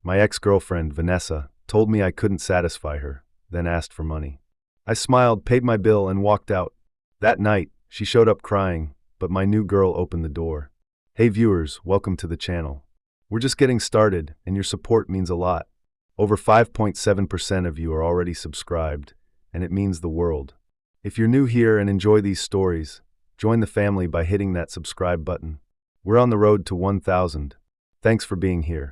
My ex-girlfriend, Vanessa, told me I couldn't satisfy her, then asked for money. I smiled, paid my bill, and walked out. That night, she showed up crying, but my new girl opened the door. Hey viewers, welcome to the channel. We're just getting started, and your support means a lot. Over 5.7% of you are already subscribed, and it means the world. If you're new here and enjoy these stories, join the family by hitting that subscribe button. We're on the road to 1,000. Thanks for being here.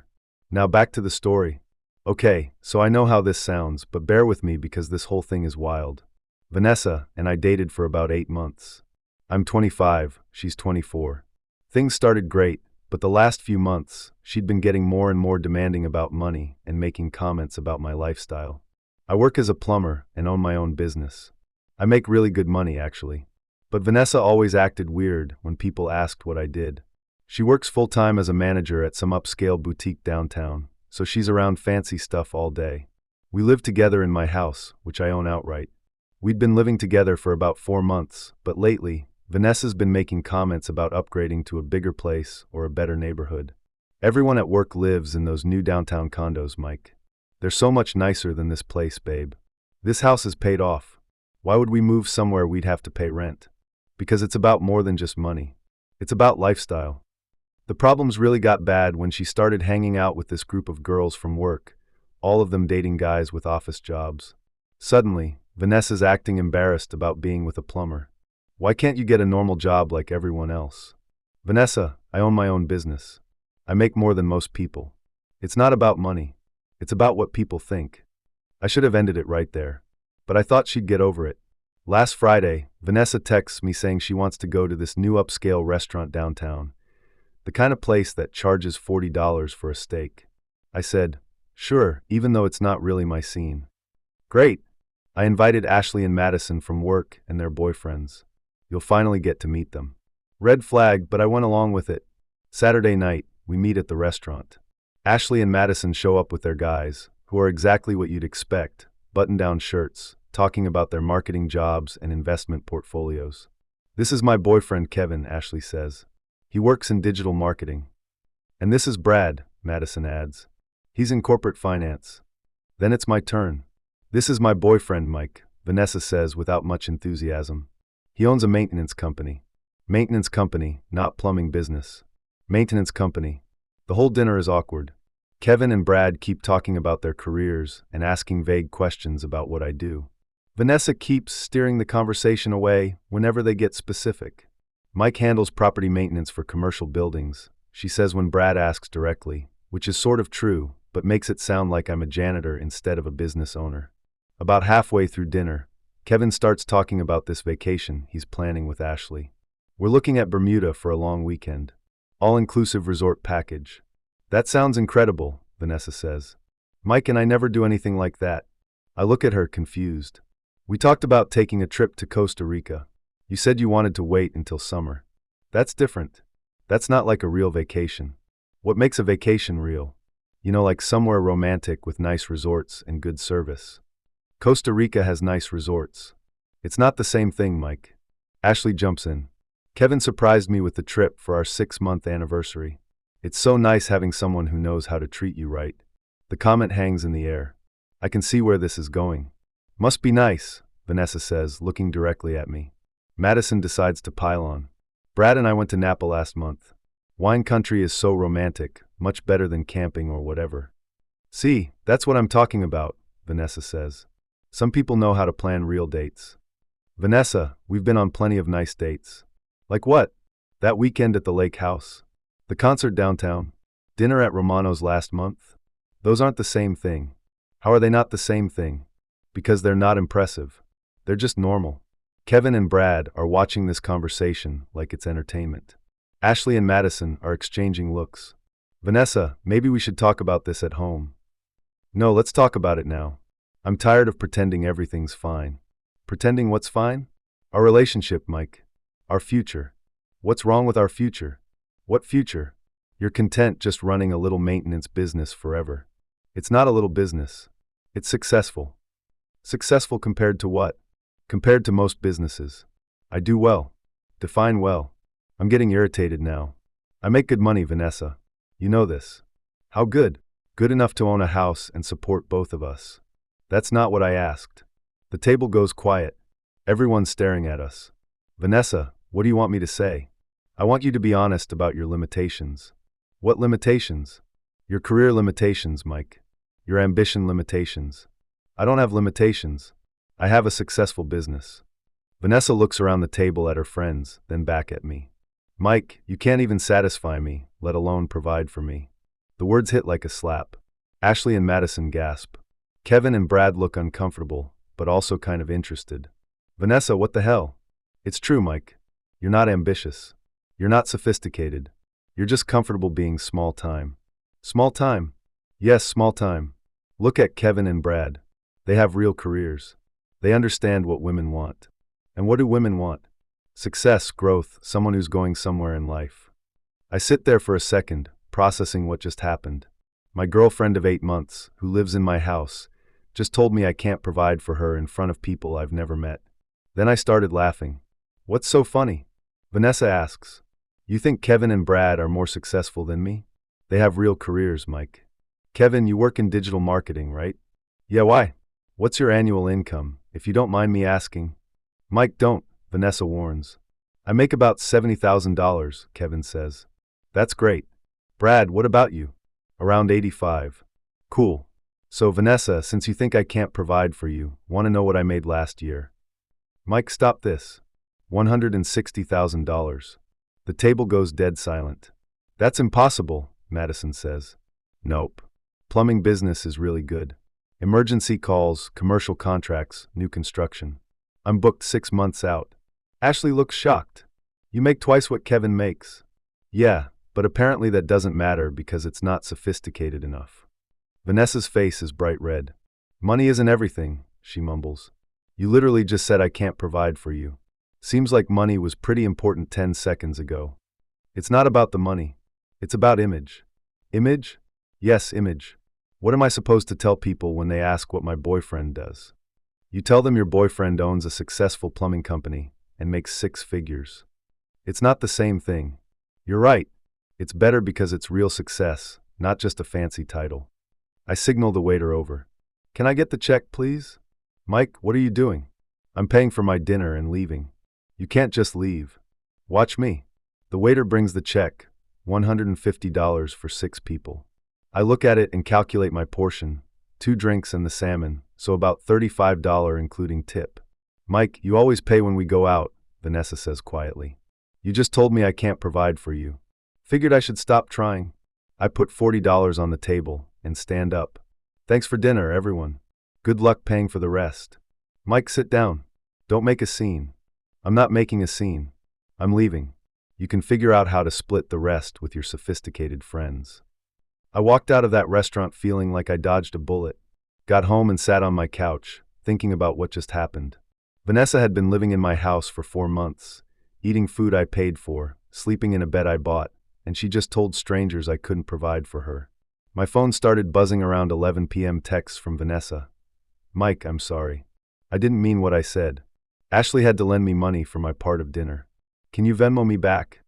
Now back to the story. Okay, so I know how this sounds, but bear with me because this whole thing is wild. Vanessa and I dated for about 8 months. I'm 25, she's 24. Things started great, but the last few months, she'd been getting more and more demanding about money and making comments about my lifestyle. I work as a plumber and own my own business. I make really good money, actually. But Vanessa always acted weird when people asked what I did. She works full-time as a manager at some upscale boutique downtown, so she's around fancy stuff all day. We live together in my house, which I own outright. We'd been living together for about 4 months, but lately, Vanessa's been making comments about upgrading to a bigger place or a better neighborhood. Everyone at work lives in those new downtown condos, Mike. They're so much nicer than this place, babe. This house is paid off. Why would we move somewhere we'd have to pay rent? Because it's about more than just money. It's about lifestyle. The problems really got bad when she started hanging out with this group of girls from work, all of them dating guys with office jobs. Suddenly, Vanessa's acting embarrassed about being with a plumber. Why can't you get a normal job like everyone else? Vanessa, I own my own business. I make more than most people. It's not about money. It's about what people think. I should have ended it right there. But I thought she'd get over it. Last Friday, Vanessa texts me saying she wants to go to this new upscale restaurant downtown. The kind of place that charges $40 for a steak. I said, sure, even though it's not really my scene. Great. I invited Ashley and Madison from work and their boyfriends. You'll finally get to meet them. Red flag, but I went along with it. Saturday night, we meet at the restaurant. Ashley and Madison show up with their guys, who are exactly what you'd expect, button-down shirts, talking about their marketing jobs and investment portfolios. This is my boyfriend Kevin, Ashley says. He works in digital marketing. And this is Brad, Madison adds. He's in corporate finance. Then it's my turn. This is my boyfriend Mike, Vanessa says without much enthusiasm. He owns a maintenance company. Maintenance company, not plumbing business. Maintenance company. The whole dinner is awkward. Kevin and Brad keep talking about their careers and asking vague questions about what I do. Vanessa keeps steering the conversation away whenever they get specific. Mike handles property maintenance for commercial buildings, she says when Brad asks directly, which is sort of true, but makes it sound like I'm a janitor instead of a business owner. About halfway through dinner, Kevin starts talking about this vacation he's planning with Ashley. We're looking at Bermuda for a long weekend. All-inclusive resort package. That sounds incredible, Vanessa says. Mike and I never do anything like that. I look at her confused. We talked about taking a trip to Costa Rica. You said you wanted to wait until summer. That's different. That's not like a real vacation. What makes a vacation real? You know, like somewhere romantic with nice resorts and good service. Costa Rica has nice resorts. It's not the same thing, Mike. Ashley jumps in. Kevin surprised me with the trip for our 6-month anniversary. It's so nice having someone who knows how to treat you right. The comment hangs in the air. I can see where this is going. Must be nice, Vanessa says, looking directly at me. Madison decides to pile on. Brad and I went to Napa last month. Wine country is so romantic, much better than camping or whatever. See, that's what I'm talking about, Vanessa says. Some people know how to plan real dates. Vanessa, we've been on plenty of nice dates. Like what? That weekend at the lake house. The concert downtown. Dinner at Romano's last month. Those aren't the same thing. How are they not the same thing? Because they're not impressive. They're just normal. Kevin and Brad are watching this conversation like it's entertainment. Ashley and Madison are exchanging looks. Vanessa, maybe we should talk about this at home. No, let's talk about it now. I'm tired of pretending everything's fine. Pretending what's fine? Our relationship, Mike. Our future. What's wrong with our future? What future? You're content just running a little maintenance business forever. It's not a little business. It's successful. Successful compared to what? Compared to most businesses. I do well. Define well. I'm getting irritated now. I make good money, Vanessa. You know this. How good? Good enough to own a house and support both of us. That's not what I asked. The table goes quiet. Everyone's staring at us. Vanessa, what do you want me to say? I want you to be honest about your limitations. What limitations? Your career limitations, Mike. Your ambition limitations. I don't have limitations. I have a successful business. Vanessa looks around the table at her friends, then back at me. Mike, you can't even satisfy me, let alone provide for me. The words hit like a slap. Ashley and Madison gasp. Kevin and Brad look uncomfortable, but also kind of interested. Vanessa, what the hell? It's true, Mike. You're not ambitious. You're not sophisticated. You're just comfortable being small time. Small time? Yes, small time. Look at Kevin and Brad. They have real careers. They understand what women want. And what do women want? Success, growth, someone who's going somewhere in life. I sit there for a second, processing what just happened. My girlfriend of 8 months, who lives in my house, just told me I can't provide for her in front of people I've never met. Then I started laughing. What's so funny? Vanessa asks. You think Kevin and Brad are more successful than me? They have real careers, Mike. Kevin, you work in digital marketing, right? Yeah, why? What's your annual income, if you don't mind me asking? Mike, don't, Vanessa warns. I make about $70,000, Kevin says. That's great. Brad, what about you? Around 85. Cool. So Vanessa, since you think I can't provide for you, want to know what I made last year? Mike, stop this. $160,000. The table goes dead silent. That's impossible, Madison says. Nope. Plumbing business is really good. Emergency calls, commercial contracts, new construction. I'm booked 6 months out. Ashley looks shocked. You make twice what Kevin makes. Yeah, but apparently that doesn't matter because it's not sophisticated enough. Vanessa's face is bright red. Money isn't everything, she mumbles. You literally just said I can't provide for you. Seems like money was pretty important 10 seconds ago. It's not about the money. It's about image. Image? Yes, image. What am I supposed to tell people when they ask what my boyfriend does? You tell them your boyfriend owns a successful plumbing company and makes 6 figures. It's not the same thing. You're right. It's better because it's real success, not just a fancy title. I signal the waiter over. Can I get the check, please? Mike, what are you doing? I'm paying for my dinner and leaving. You can't just leave. Watch me. The waiter brings the check, $150 for 6 people. I look at it and calculate my portion, 2 drinks and the salmon, so about $35 including tip. Mike, you always pay when we go out, Vanessa says quietly. You just told me I can't provide for you. Figured I should stop trying. I put $40 on the table and stand up. Thanks for dinner, everyone. Good luck paying for the rest. Mike, sit down. Don't make a scene. I'm not making a scene. I'm leaving. You can figure out how to split the rest with your sophisticated friends. I walked out of that restaurant feeling like I dodged a bullet. Got home and sat on my couch, thinking about what just happened. Vanessa had been living in my house for 4 months, eating food I paid for, sleeping in a bed I bought, and she just told strangers I couldn't provide for her. My phone started buzzing around 11 p.m. texts from Vanessa. Mike, I'm sorry. I didn't mean what I said. Ashley had to lend me money for my part of dinner. Can you Venmo me back?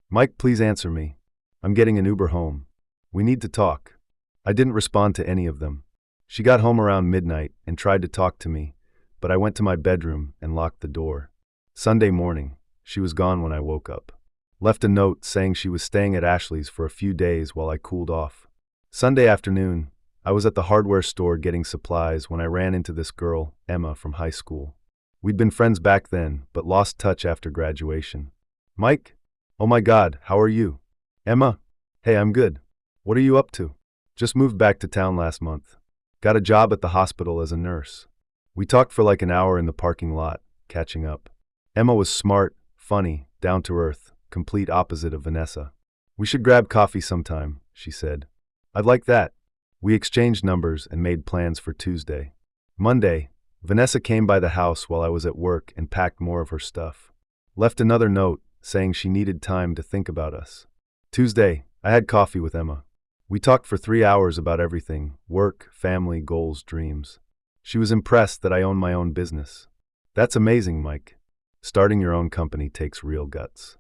Mike, please answer me. I'm getting an Uber home. We need to talk. I didn't respond to any of them. She got home around midnight and tried to talk to me, but I went to my bedroom and locked the door. Sunday morning, she was gone when I woke up. Left a note saying she was staying at Ashley's for a few days while I cooled off. Sunday afternoon, I was at the hardware store getting supplies when I ran into this girl, Emma, from high school. We'd been friends back then, but lost touch after graduation. Mike? Oh my God, how are you? Emma? Hey, I'm good. What are you up to? Just moved back to town last month. Got a job at the hospital as a nurse. We talked for like an hour in the parking lot, catching up. Emma was smart, funny, down to earth, complete opposite of Vanessa. We should grab coffee sometime, she said. I'd like that. We exchanged numbers and made plans for Tuesday. Monday, Vanessa came by the house while I was at work and packed more of her stuff. Left another note saying she needed time to think about us. Tuesday, I had coffee with Emma. We talked for 3 hours about everything: work, family, goals, dreams. She was impressed that I own my own business. That's amazing, Mike. Starting your own company takes real guts.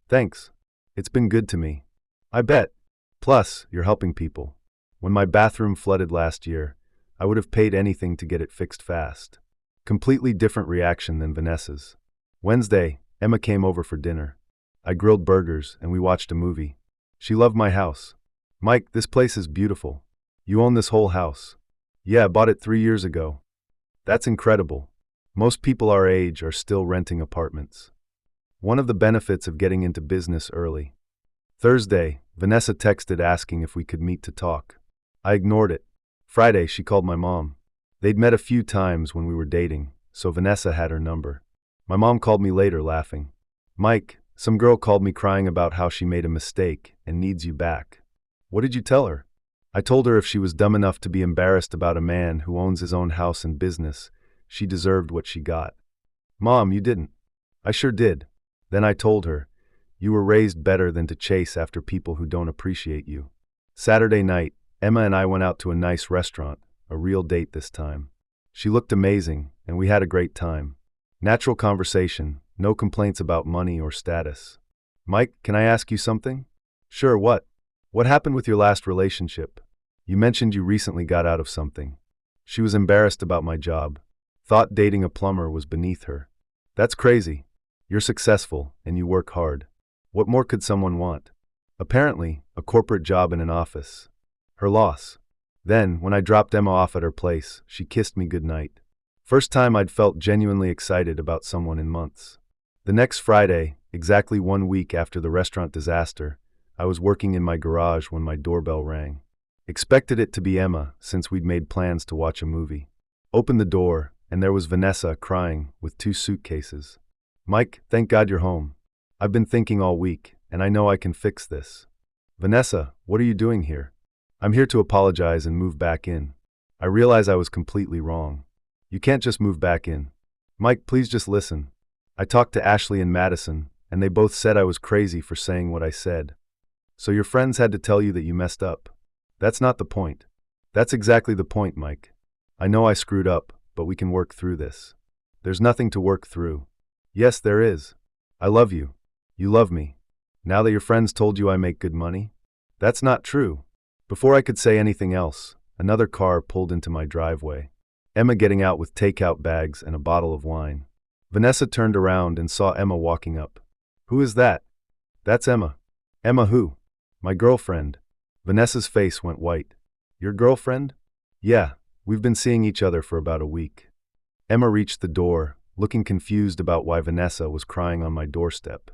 Thanks. It's been good to me. I bet. Plus, you're helping people. When my bathroom flooded last year, I would have paid anything to get it fixed fast. Completely different reaction than Vanessa's. Wednesday, Emma came over for dinner. I grilled burgers and we watched a movie. She loved my house. Mike, this place is beautiful. You own this whole house. Yeah, I bought it 3 years ago. That's incredible. Most people our age are still renting apartments. One of the benefits of getting into business early. Thursday, Vanessa texted asking if we could meet to talk. I ignored it. Friday, she called my mom. They'd met a few times when we were dating, so Vanessa had her number. My mom called me later laughing. Mike, some girl called me crying about how she made a mistake and needs you back. What did you tell her? I told her if she was dumb enough to be embarrassed about a man who owns his own house and business, she deserved what she got. Mom, you didn't. I sure did. Then I told her, you were raised better than to chase after people who don't appreciate you. Saturday night, Emma and I went out to a nice restaurant, a real date this time. She looked amazing, and we had a great time. Natural conversation, no complaints about money or status. Mike, can I ask you something? Sure, what? What happened with your last relationship? You mentioned you recently got out of something. She was embarrassed about my job. Thought dating a plumber was beneath her. That's crazy. You're successful, and you work hard. What more could someone want? Apparently, a corporate job in an office. Her loss. Then, when I dropped Emma off at her place, she kissed me goodnight. First time I'd felt genuinely excited about someone in months. The next Friday, exactly 1 week after the restaurant disaster, I was working in my garage when my doorbell rang. Expected it to be Emma, since we'd made plans to watch a movie. Opened the door, and there was Vanessa crying, with 2 suitcases. Mike, thank God you're home. I've been thinking all week, and I know I can fix this. Vanessa, what are you doing here? I'm here to apologize and move back in. I realize I was completely wrong. You can't just move back in. Mike, please just listen. I talked to Ashley and Madison, and they both said I was crazy for saying what I said. So your friends had to tell you that you messed up. That's not the point. That's exactly the point, Mike. I know I screwed up, but we can work through this. There's nothing to work through. Yes, there is. I love you. You love me. Now that your friends told you I make good money? That's not true. Before I could say anything else, another car pulled into my driveway. Emma getting out with takeout bags and a bottle of wine. Vanessa turned around and saw Emma walking up. Who is that? That's Emma. Emma who? My girlfriend. Vanessa's face went white. Your girlfriend? Yeah, we've been seeing each other for about a week. Emma reached the door, looking confused about why Vanessa was crying on my doorstep.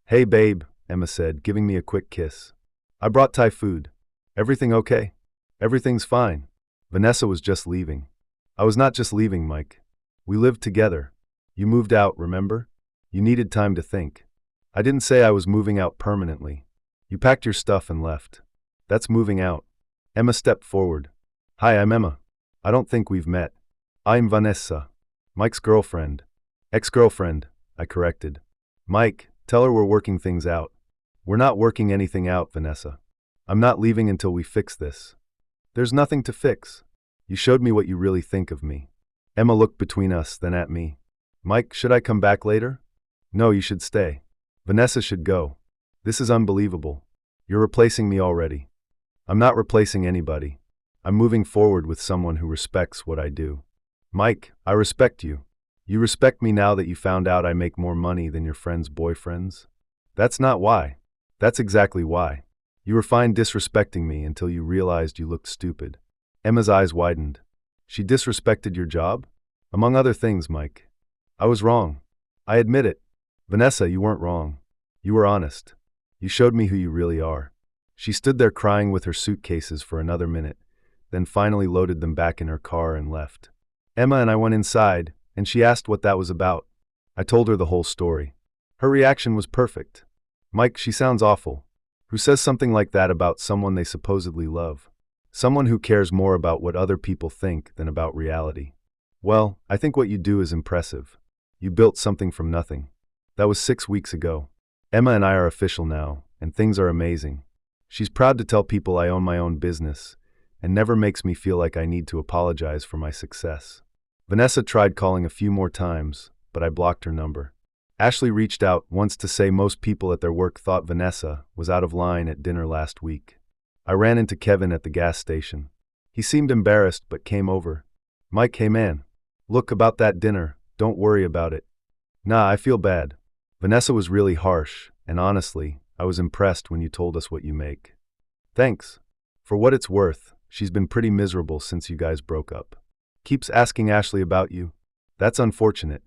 Hey babe, Emma said, giving me a quick kiss. I brought Thai food. Everything okay? Everything's fine. Vanessa was just leaving. I was not just leaving, Mike. We lived together. You moved out, remember? You needed time to think. I didn't say I was moving out permanently. You packed your stuff and left. That's moving out. Emma stepped forward. Hi, I'm Emma. I don't think we've met. I'm Vanessa. Mike's girlfriend. Ex-girlfriend, I corrected. Mike, tell her we're working things out. We're not working anything out, Vanessa. I'm not leaving until we fix this. There's nothing to fix. You showed me what you really think of me. Emma looked between us, then at me. Mike, should I come back later? No, you should stay. Vanessa should go. This is unbelievable. You're replacing me already. I'm not replacing anybody. I'm moving forward with someone who respects what I do. Mike, I respect you. You respect me now that you found out I make more money than your friends' boyfriends? That's not why. That's exactly why. You were fine disrespecting me until you realized you looked stupid. Emma's eyes widened. She disrespected your job? Among other things, Mike. I was wrong. I admit it. Vanessa, you weren't wrong. You were honest. You showed me who you really are. She stood there crying with her suitcases for another minute, then finally loaded them back in her car and left. Emma and I went inside, and she asked what that was about. I told her the whole story. Her reaction was perfect. Mike, she sounds awful. Who says something like that about someone they supposedly love? Someone who cares more about what other people think than about reality. Well, I think what you do is impressive. You built something from nothing. That was 6 weeks ago. Emma and I are official now, and things are amazing. She's proud to tell people I own my own business, and never makes me feel like I need to apologize for my success. Vanessa tried calling a few more times, but I blocked her number. Ashley reached out once to say most people at their work thought Vanessa was out of line at dinner last week. I ran into Kevin at the gas station. He seemed embarrassed but came over. Mike, hey man. Look, about that dinner, don't worry about it. Nah, I feel bad. Vanessa was really harsh, and honestly, I was impressed when you told us what you make. Thanks. For what it's worth, she's been pretty miserable since you guys broke up. Keeps asking Ashley about you. That's unfortunate.